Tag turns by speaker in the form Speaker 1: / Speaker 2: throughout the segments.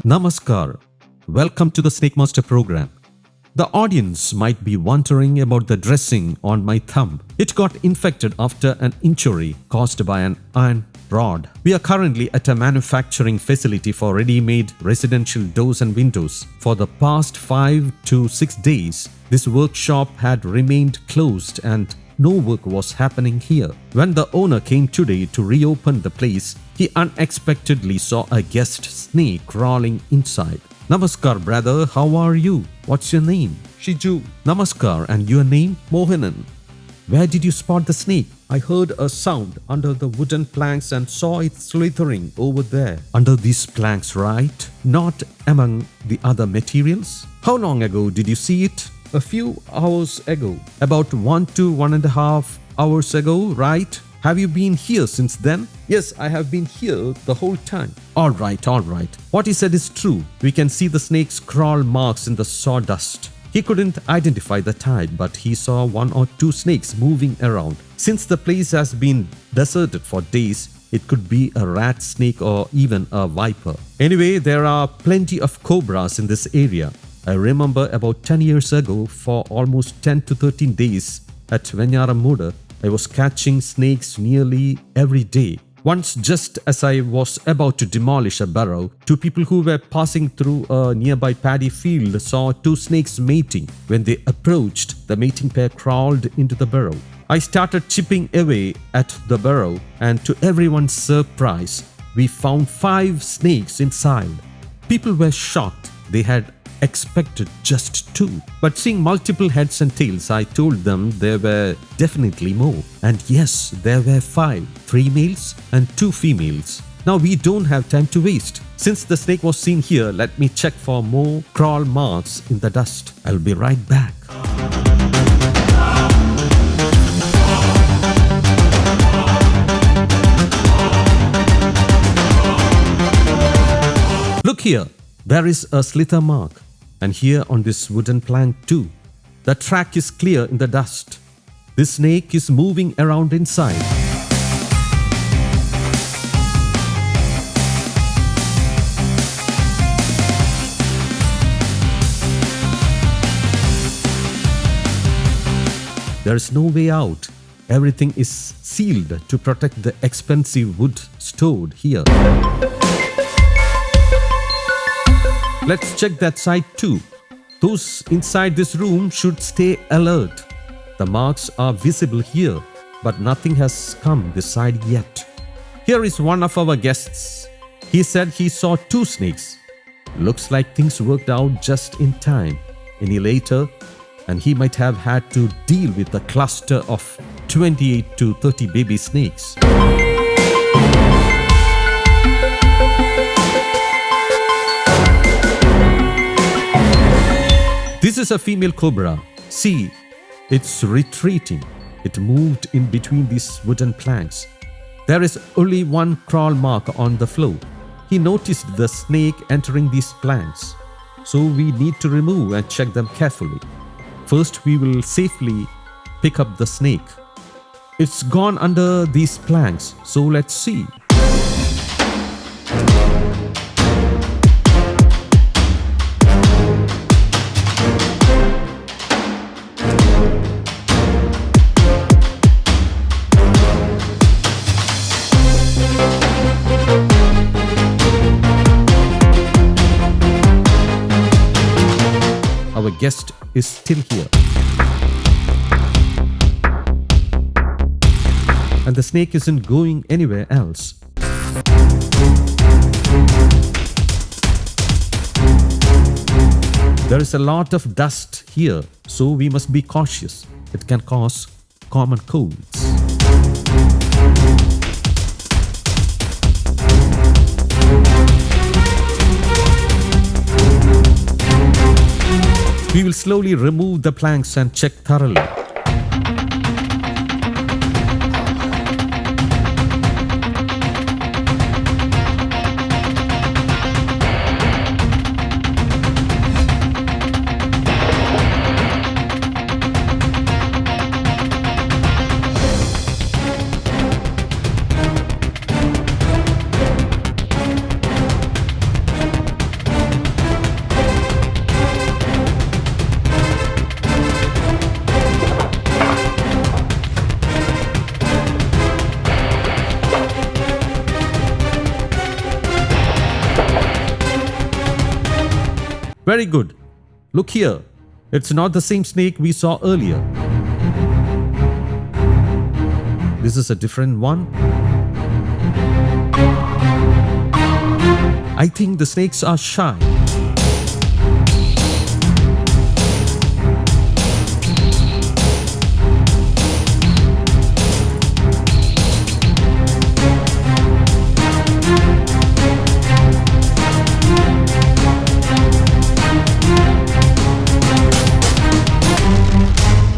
Speaker 1: Namaskar. Welcome to the Snakemaster program. The audience might be wondering about the dressing on my thumb. It got infected after an injury caused by an iron rod. We are currently at a manufacturing facility for ready-made residential doors and windows. For the past 5 to 6 days, this workshop had remained closed and no work was happening here. When the owner came today to reopen the place, he unexpectedly saw a guest snake crawling inside. Namaskar, brother. How are you? What's your name?
Speaker 2: Shiju.
Speaker 1: Namaskar. And your name?
Speaker 2: Mohanan.
Speaker 1: Where did you spot the snake? I heard a sound under the wooden planks and saw it slithering over there. Under these planks, right? Not among the other materials? How long ago did you see it?
Speaker 2: A few hours ago.
Speaker 1: About 1 to 1.5 hours ago, right? Have you been here since then?
Speaker 2: Yes, I have been here the whole time.
Speaker 1: All right. What he said is true. We can see the snake's crawl marks in the sawdust. He couldn't identify the type, but he saw 1 or 2 snakes moving around. Since the place has been deserted for days, it could be a rat snake or even a viper. Anyway, there are plenty of cobras in this area. I remember about 10 years ago, for almost 10 to 13 days at Venyaramuda, I was catching snakes nearly every day. Once, just as I was about to demolish a burrow, 2 people who were passing through a nearby paddy field saw 2 snakes mating. When they approached, the mating pair crawled into the burrow. I started chipping away at the burrow, and to everyone's surprise, we found 5 snakes inside. People were shocked. They had expected just 2. But seeing multiple heads and tails, I told them there were definitely more. And yes, there were 5, 3 males and 2 females. Now we don't have time to waste. Since the snake was seen here, let me check for more crawl marks in the dust. I'll be right back. Look here, there is a slither mark. And here on this wooden plank too. The track is clear in the dust. This snake is moving around inside. There is no way out. Everything is sealed to protect the expensive wood stored here. Let's check that side too. Those inside this room should stay alert. The marks are visible here, but nothing has come this side yet. Here is one of our guests. He said he saw 2 snakes. Looks like things worked out just in time. Any later, and he might have had to deal with a cluster of 28 to 30 baby snakes. This is a female cobra. See, it's retreating. It moved in between these wooden planks. There is only 1 crawl mark on the floor. He noticed the snake entering these planks. So we need to remove and check them carefully. First, we will safely pick up the snake. It's gone under these planks, so let's see. Our guest is still here. And the snake isn't going anywhere else. There is a lot of dust here, so we must be cautious. It can cause common colds. We will slowly remove the planks and check thoroughly. Very good. Look here. It's not the same snake we saw earlier. This is a different one. I think the snakes are shy.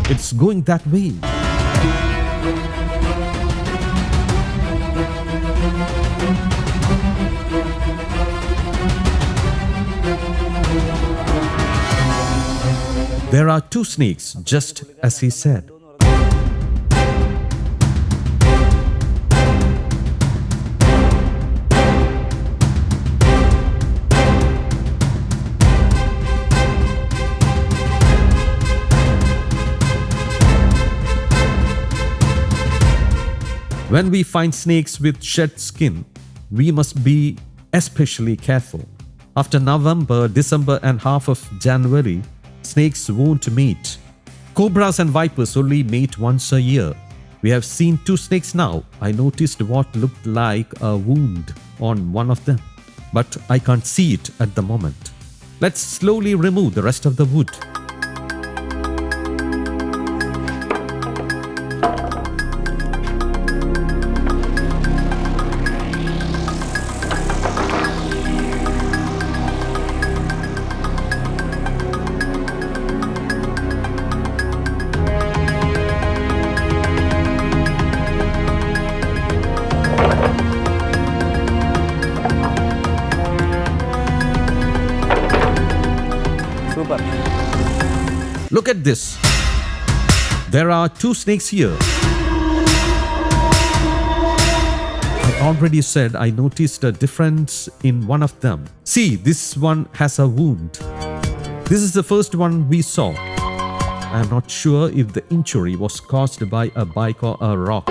Speaker 1: It's going that way. There are two snakes, just as he said. When we find snakes with shed skin, we must be especially careful. After November, December and half of January, snakes won't mate. Cobras and vipers only mate once a year. We have seen two snakes now. I noticed what looked like a wound on one of them, but I can't see it at the moment. Let's slowly remove the rest of the wood.
Speaker 3: Super.
Speaker 1: Look at this. There are two snakes here. I already said I noticed a difference in one of them. See, this one has a wound. This is the first one we saw. I am not sure if the injury was caused by a bike or a rock.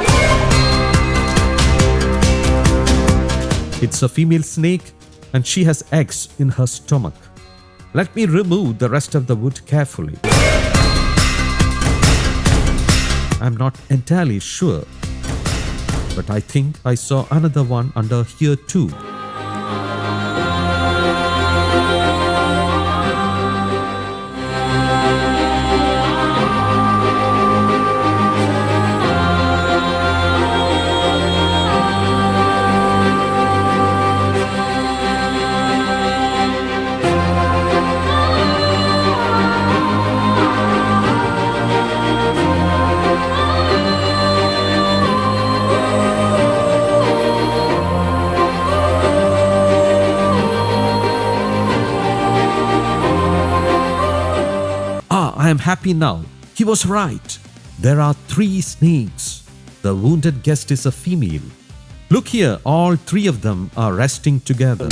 Speaker 1: It's a female snake and she has eggs in her stomach. Let me remove the rest of the wood carefully. I'm not entirely sure, but I think I saw another one under here too. I am happy now. He was right. There are three snakes. The wounded guest is a female. Look here, all three of them are resting together.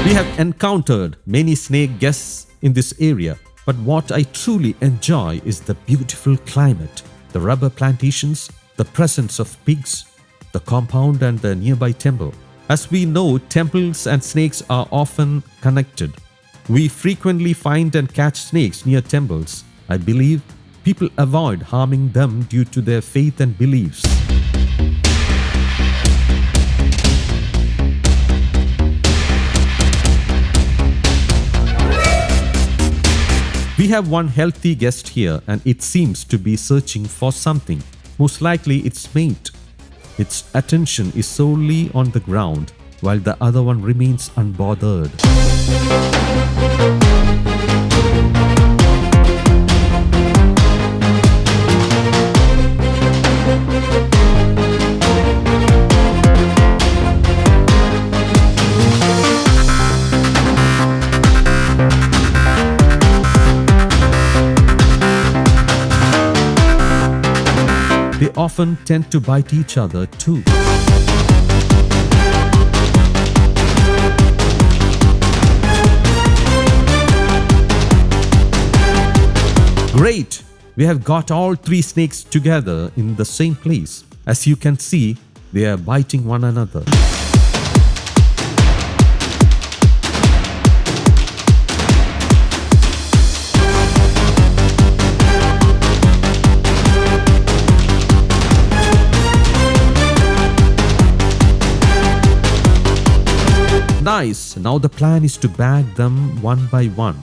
Speaker 1: We have encountered many snake guests in this area, but what I truly enjoy is the beautiful climate, the rubber plantations, the presence of pigs, the compound and the nearby temple. As we know, temples and snakes are often connected. We frequently find and catch snakes near temples. I believe people avoid harming them due to their faith and beliefs. We have one healthy guest here and it seems to be searching for something. Most likely its mate. Its attention is solely on the ground, while the other one remains unbothered. They often tend to bite each other too. Great! We have got all three snakes together in the same place. As you can see, they are biting one another. Nice! Now the plan is to bag them one by one.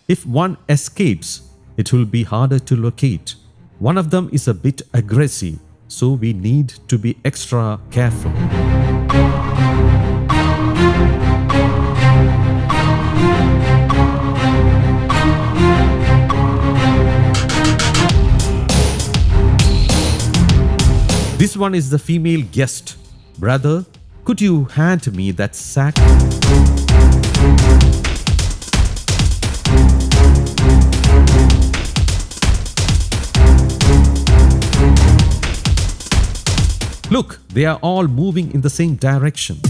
Speaker 1: If one escapes, it will be harder to locate. One of them is a bit aggressive, so we need to be extra careful. This one is the female guest. Brother, could you hand me that sack? Look, they are all moving in the same direction.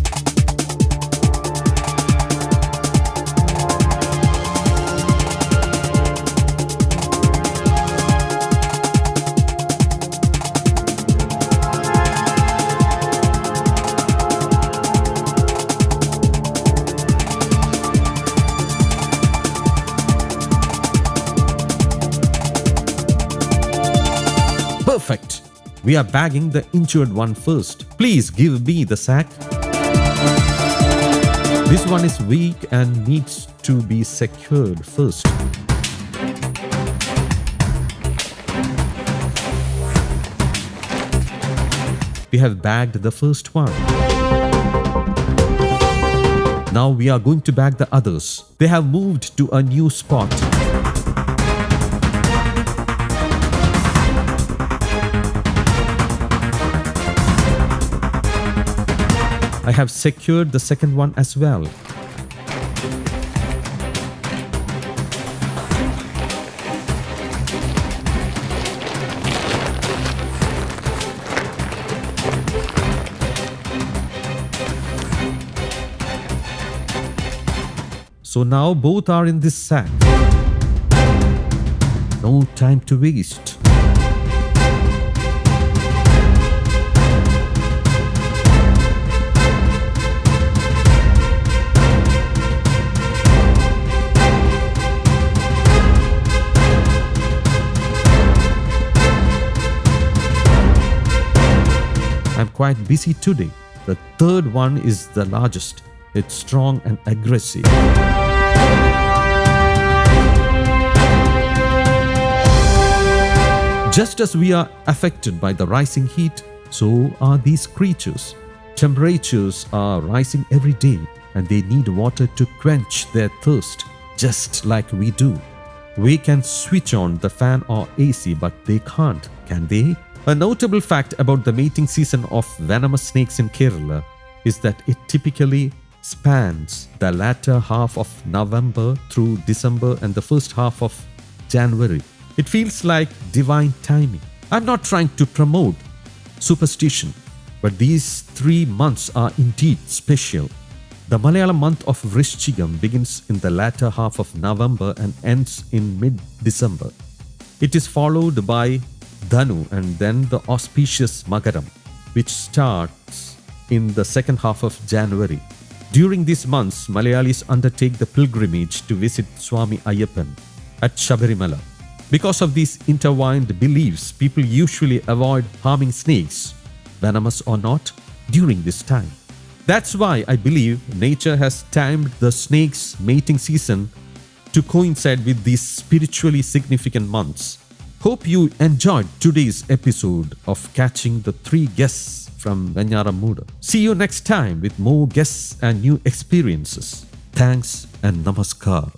Speaker 1: Perfect. We are bagging the injured one first. Please give me the sack. This one is weak and needs to be secured first. We have bagged the first one. Now we are going to bag the others. They have moved to a new spot. I have secured the second one as well. So now both are in this sack. No time to waste. I'm quite busy today. The third one is the largest. It's strong and aggressive. Just as we are affected by the rising heat, so are these creatures. Temperatures are rising every day and they need water to quench their thirst, just like we do. We can switch on the fan or AC, but they can't, can they? A notable fact about the mating season of venomous snakes in Kerala is that it typically spans the latter half of November through December and the first half of January. It feels like divine timing. I'm not trying to promote superstition, but these 3 months are indeed special. The Malayalam month of Vrishchigam begins in the latter half of November and ends in mid-December. It is followed by Dhanu and then the auspicious Magaram, which starts in the second half of January. During these months, Malayalis undertake the pilgrimage to visit Swami Ayyappan at Shabarimala. Because of these intertwined beliefs, people usually avoid harming snakes, venomous or not, during this time. That's why I believe nature has timed the snake's mating season to coincide with these spiritually significant months. Hope you enjoyed today's episode of Catching the Three Guests from Venyaramudu. See you next time with more guests and new experiences. Thanks and namaskar.